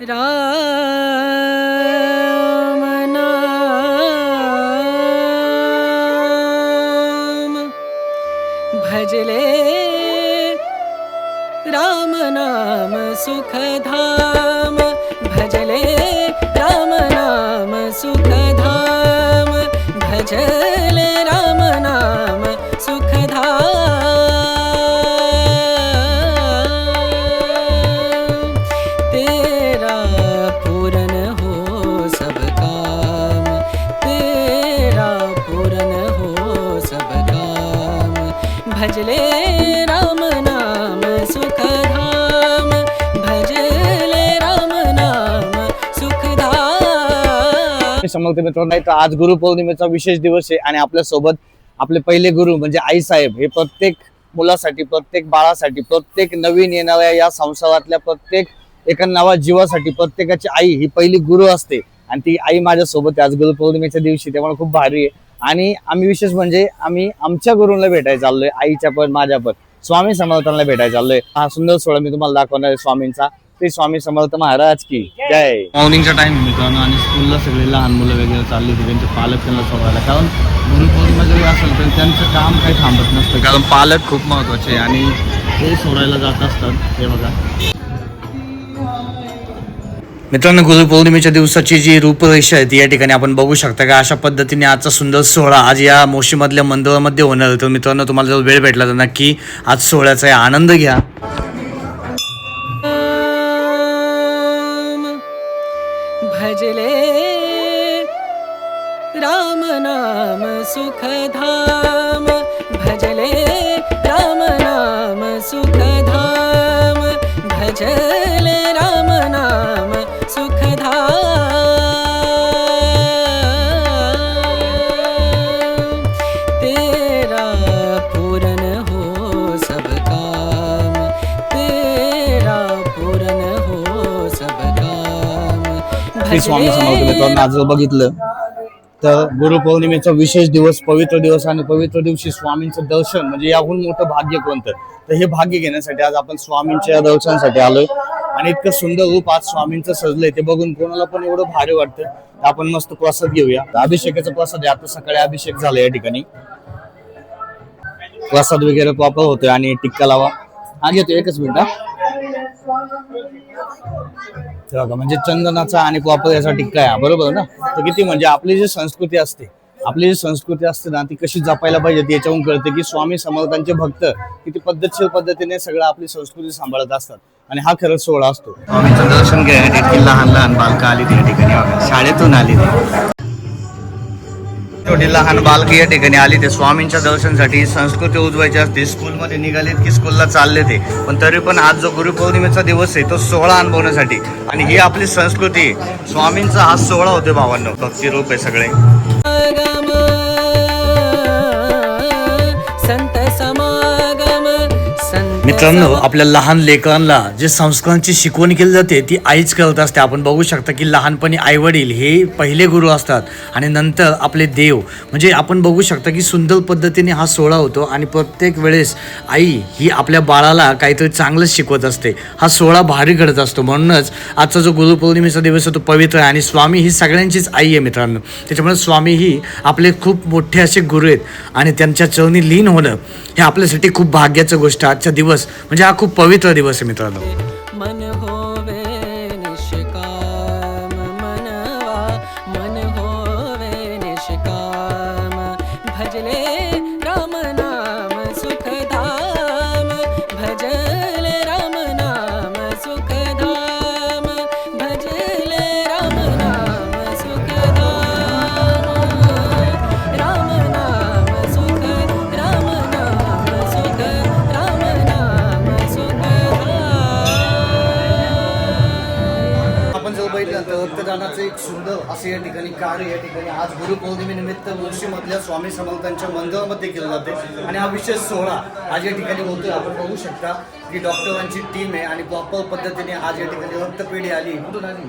राम नाम भजले राम नाम सुखधाम भजले राम नाम सुखधाम भजले राम नाम सुखधाम तेरा पूरन हो सब काम तेरा पूरन हो सब काम भजले राम नाम सुखधाम भजले राम नाम सुखधाम। समर्थ मित्रांनो, तर आज गुरुपौर्णिमेचा विशेष दिवस आहे आणि आपल्या सोबत आपले पहिले गुरु म्हणजे आई साहेब हे प्रत्येक मुलासाठी, प्रत्येक बाळासाठी, प्रत्येक नवीन येणाऱ्या या संसारातल्या प्रत्येक एका नवा जीवासाठी प्रत्येकाची आई ही पहिली गुरु असते आणि ती आई माझ्या सोबत आज गुरुपौर्णिमेच्या दिवशी, त्यामुळे खूप भारी आहे। आणि आम्ही विशेष म्हणजे आम्ही आमच्या गुरुंना भेटायला चाललोय, आईच्या पण माझ्या पण स्वामी समर्थांना भेटायला चाललोय। हा सुंदर सोहळा मी तुम्हाला दाखवणार आहे स्वामींचा। ते स्वामी समर्थ महाराज की जय। मॉर्निंगचा टाइम मित्रांनो आणि स्कूलला सगळे लहान मुलं वगैरे चालली होती, त्यांचे पालक त्यांना सोडायला, कारण गुरुपौर्णिमा जरी असेल तर त्यांचं काम काही थांबत नसतं, कारण पालक खूप महत्वाचे आहे आणि ते सोडायला जात असतात। हे बघा मित्रांनो, गुरुपौर्णिमेच्या दिवसाची जी रूपरेषा आहे ती या ठिकाणी आपण बघू शकता का अशा पद्धतीने आजचा सुंदर सोहळा आज या मोशीमधल्या मंदिरामध्ये होणार आहे। तर मित्रांनो, तुम्हाला जर वेळ भेटला तर नक्की आज सोहळ्याचा आनंद घ्या। भजले राम नाम सुखधाम भजले राम नाम सुखधाम भजले राम नाम सुखधाम तेरा पूरन हो सब काम तेरा पूरन हो सब काम। स्वामी समर्थ मित्रांनो, आज बघितलं तर गुरुपौर्णिमेचा विशेष दिवस, पवित्र दिवस आणि पवित्र दिवशी स्वामींचं दर्शन म्हणजे याहून मोठं भाग्य कोणतं। तर हे भाग्य घेण्यासाठी आज आपण स्वामींच्या दर्शनासाठी आलोय आणि इतकं सुंदर रूप आज स्वामींचं सजलंय ते बघून कोणाला पण एवढं भारी वाटतं। आपण मस्त प्रसाद घेऊया। अभिषेकाचा प्रसाद आहे, आता सकाळी अभिषेक झाला या ठिकाणी, प्रसाद वगैरे प्रॉपर होतोय आणि टिक्का लावा। हा घेतो, एकच मिनिट। म्हणजे चंदनाचा आणि प्रॉपर याचा टिक्का आहे, बरोबर ना। तर किती म्हणजे आपली जी संस्कृती असते, ना ती कशी जपायला पाहिजे याच्यावरून कळते की स्वामी समर्थांचे भक्त किती पद्धतशीर पद्धतीने सगळं आपली संस्कृती सांभाळत असतात आणि हा खरंच सोहळा असतो। स्वामींचं दर्शन घ्यायसाठी लहान लहान बालकं आली त्या ठिकाणी, शाळेतून आली छोटी लहान बालकं या ठिकाणी आली ते स्वामींच्या दर्शनासाठी। संस्कृती उजवायची असते, स्कूलमध्ये निघालेत की स्कूलला चालले ते, पण तरी पण आज जो गुरुपौर्णिमेचा दिवस आहे तो सोहळा अनुभवण्यासाठी आणि ही आपली संस्कृती स्वामींचा हा सोहळा होते भावांनो। भक्ती रूप आहे सगळे। मित्रांनो, आपल्या लहान लेकरांना जे संस्कारांची शिकवण केली जाते ती आईच करत असते। आपण बघू शकता की लहानपणी आई वडील हे पहिले गुरु असतात आणि नंतर आपले देव, म्हणजे आपण बघू शकता की सुंदर पद्धतीने हा सोहळा होतो आणि प्रत्येक वेळेस आई ही आपल्या बाळाला काहीतरी चांगलंच शिकवत असते। हा सोहळा भारी घडत असतो, म्हणूनच आजचा जो गुरुपौर्णिमेचा दिवस आहे तो पवित्र आहे आणि स्वामी ही सगळ्यांचीच आई आहे मित्रांनो। त्याच्यामुळे स्वामी ही आपले खूप मोठे असे गुरु आहेत आणि त्यांच्या चरणी लीन होणं हे आपल्यासाठी खूप भाग्याचं गोष्ट। आजचा दिवस म्हणजे हा खूप पवित्र दिवस आहे मित्रांनो। मन होवे निष्काम मनवा मन होवे निष्काम भजले राम नाम सुखधाम भजले राम नाम सुखधाम भजले राम नाम सुखधाम राम नाम सुख राम नाम सुख राम नाम आपण जर बघितलं तर रक्तदानाचं एक सुंदर असं या ठिकाणी कार्य या ठिकाणी आज गुरुपौर्णिमेनिमित्त मुळशीमधल्या स्वामी समर्थांच्या मंदिरामध्ये केलं जाते आणि हा विशेष सोहळा आज या ठिकाणी होतोय। आपण बघू शकता की डॉक्टरांची टीम आहे आणि प्रॉपर पद्धतीने आज या ठिकाणी रक्तपेढी आली. कुठून आली?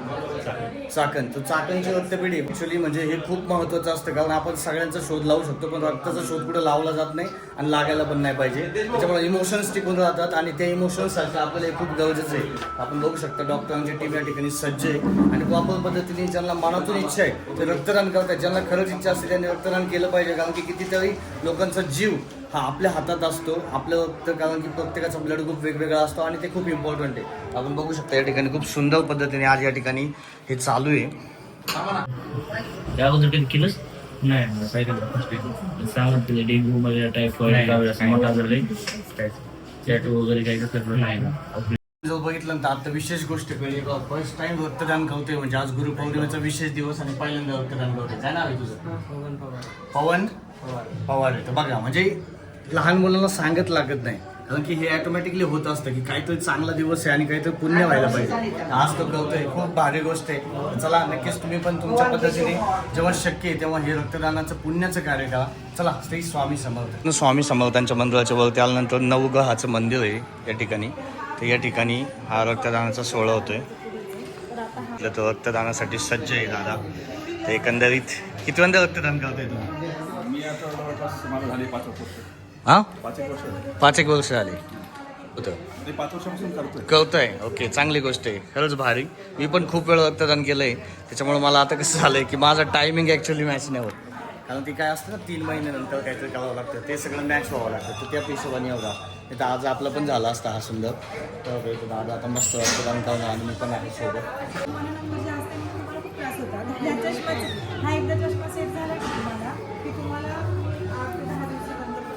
चाकण. तर चाकणची रक्तपेढी ॲक्च्युली म्हणजे हे खूप महत्त्वाचं असतं, कारण आपण सगळ्यांचा शोध लावू शकतो पण रक्ताचा शोध कुठं लावला जात नाही आणि लागायला पण नाही पाहिजे. त्याच्यामुळे इमोशन्स टिकून राहतात आणि त्या इमोशन्ससाठी आपल्याला हे खूप गरजेचं आहे. आपण बघू शकता डॉक्टरांची टीम या ठिकाणी सज्ज आहे आणि प्रॉपर पद्धतीने ज्यांना मनातून इच्छा आहे ते रक्तदान करतात. ज्यांना खरंच इच्छा असते त्यांनी रक्तदान केलं पाहिजे, कारण की कितीतरी लोकांचा जीव हा आपल्या हातात असतो. आपलं रक्त, कारण की प्रत्येकाचा ब्लड ग्रुप वेगवेगळा असतो आणि ते खूप इम्पॉर्टंट आहे. आपण बघू शकता या ठिकाणी खूप सुंदर पद्धतीने आज या ठिकाणी हे चालू आहे. त्या अगोदर केलंच नाही काय केलं सांगत तिला डेंग्यू मलेरिया टायफॉइड मोठा झाले टॅटू वगैरे काही कसं नाही. जर बघितलं तर आता विशेष गोष्ट कळली, फर्स्ट टाइम रक्तदान करतोय म्हणजे आज गुरुपौर्णिमेचा विशेष दिवस आणि पहिल्यांदा रक्तदान करतोय. काय नाव आहे तुझं? पवन पवार आहे. तर बघा म्हणजे लहान मुलांना सांगत लागत नाही, कारण की हे ऑटोमॅटिकली होत असतं की काहीतरी चांगला दिवस आहे आणि काहीतरी पुण्य व्हायला पाहिजे. आज तो करतोय, खूप भारी गोष्ट आहे. चला नक्कीच तुम्ही पण तुमच्या पद्धतीने जेव्हा शक्य आहे तेव्हा हे रक्तदानाचं पुण्याचं कार्य करा. चला श्री स्वामी समर्थ. स्वामी समर्थांच्या मंदिराच्या वरती आल्यानंतर नवग्रहाचं मंदिर आहे या ठिकाणी. तर या ठिकाणी हा रक्तदानाचा सोहळा होतोय. तो रक्तदानासाठी सज्ज आहे दादा. तर एकंदरीत कितव्यांदा रक्तदान करतोय तुम्ही? मी आता जवळपास मला झाले 5 वर्ष. हा 5 वर्ष 5 वर्ष झाली होतं ते 5 वर्षापासून करतोय. करतोय. ओके, चांगली गोष्ट आहे, खरंच भारी. मी पण खूप वेळ रक्तदान केलंय, त्याच्यामुळे मला आता कसं झालंय की माझा टायमिंग ॲक्च्युली मॅच नाही होत, कारण ती काय असतं ना 3 महिन्यानंतर काहीतरी करावं लागतं, ते सगळं मॅच व्हावं लागतं. तर त्या हिशोबाने एवढा तर आज आपलं पण झालं असतं हा सुंदर. तर दादा आता मस्त रक्तदान करणं आणि मी पण आहे सोबत. हा एकदा चष्मा सेट झाला की तुम्हाला की तुम्हाला 8 ते 10 दिवसानंतर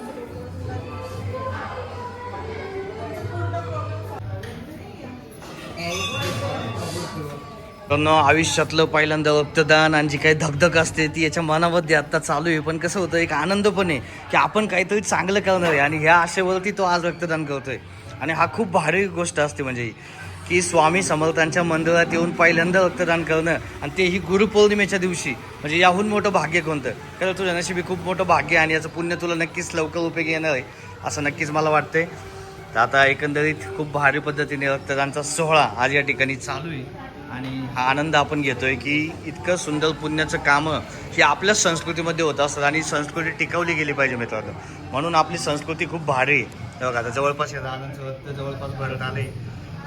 पण आयुष्यातलं पहिल्यांदा रक्तदान आणि जी काही धगधग असते ती याच्या मनामध्ये आत्ता चालू आहे. पण कसं होतं, एक आनंद पण आहे की आपण काहीतरी चांगलं करणार आहे आणि ह्या आशेवरती तो आज रक्तदान करतोय. आणि हा खूप भारी गोष्ट असते, म्हणजे की स्वामी समर्थांच्या मंदिरात येऊन पहिल्यांदा रक्तदान करणं आणि तेही गुरुपौर्णिमेच्या दिवशी, म्हणजे याहून मोठं भाग्य कोणतं? खरं तुझ्या नशिबी खूप मोठं भाग्य आणि याचं पुण्य तुला नक्कीच लवकर उपयोगी येणार आहे असं नक्कीच मला वाटतंय. तर आता एकंदरीत खूप भारी पद्धतीने रक्तदानचा सोहळा आज या ठिकाणी चालू आहे आणि हा आनंद आपण घेतोय की इतकं सुंदर पुण्याचं कामं ही आपल्याच संस्कृतीमध्ये होत असतात आणि संस्कृती टिकवली गेली पाहिजे मित्रांनो. म्हणून आपली संस्कृती खूप भारी आहे. बघा आता जवळपास या दादांचं रक्त जवळपास भरत आले.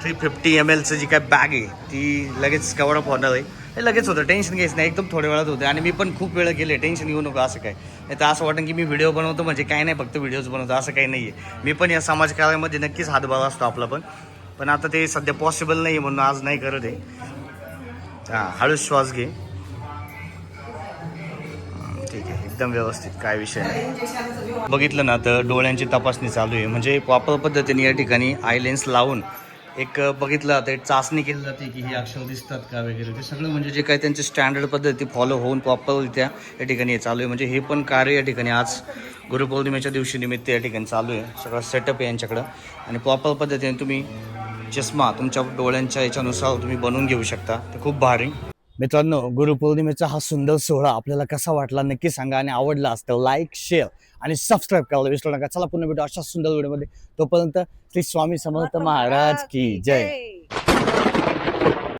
350 ml जी काय बॅग आहे ती लगेच कवर अप होणार आहे. हे लगेच होतं, टेन्शन घ्यायचं नाही, एकदम थोड्या वेळात होतं. आणि मी पण खूप वेळ गेले, टेन्शन घेऊ नको असं काय नाही. तर असं वाटतं की मी व्हिडिओ बनवतो म्हणजे काय नाही, फक्त व्हिडिओज बनवतो असं काही नाही आहे. मी पण या समाजकार्यामध्ये नक्कीच हातभार असतो आपला पण आता ते सध्या पॉसिबल नाही म्हणून आज नाही करत आहे. हां, हळूच श्वास घे. ठीक आहे, एकदम व्यवस्थित, काय विषय नाही. बघितलं ना तर डोळ्यांची तपासणी चालू आहे, म्हणजे प्रॉपर पद्धतीने या ठिकाणी आय लेन्स लावून एक बघितलं तर एक चाचणी केली जाते की ही अक्षर दिसतात का वगैरे. ते सगळं म्हणजे जे काही त्यांची स्टँडर्ड पद्धती फॉलो होऊन प्रॉपररित्या या ठिकाणी हे चालू आहे. म्हणजे हे पण कार्य या ठिकाणी आज गुरुपौर्णिमेच्या दिवशी निमित्त या ठिकाणी चालू आहे. सगळं सेटअप आहे यांच्याकडं आणि प्रॉपर पद्धतीने तुम्ही चष्मा तुमच्या डोळ्यांच्या याच्यानुसार तुम्ही बनवून घेऊ शकता. ते खूप भारी. मित्रांनो, गुरुपौर्णिमेचा हा सुंदर सोहळा आपल्याला कसा वाटला नक्की सांगा आणि आवडला असतं लाईक, शेअर आणि सबस्क्राईब करायला विसरू नका. चला पुन्हा भेटू अशा सुंदर व्हिडिओमध्ये. तोपर्यंत श्री स्वामी समर्थ महाराज की जय.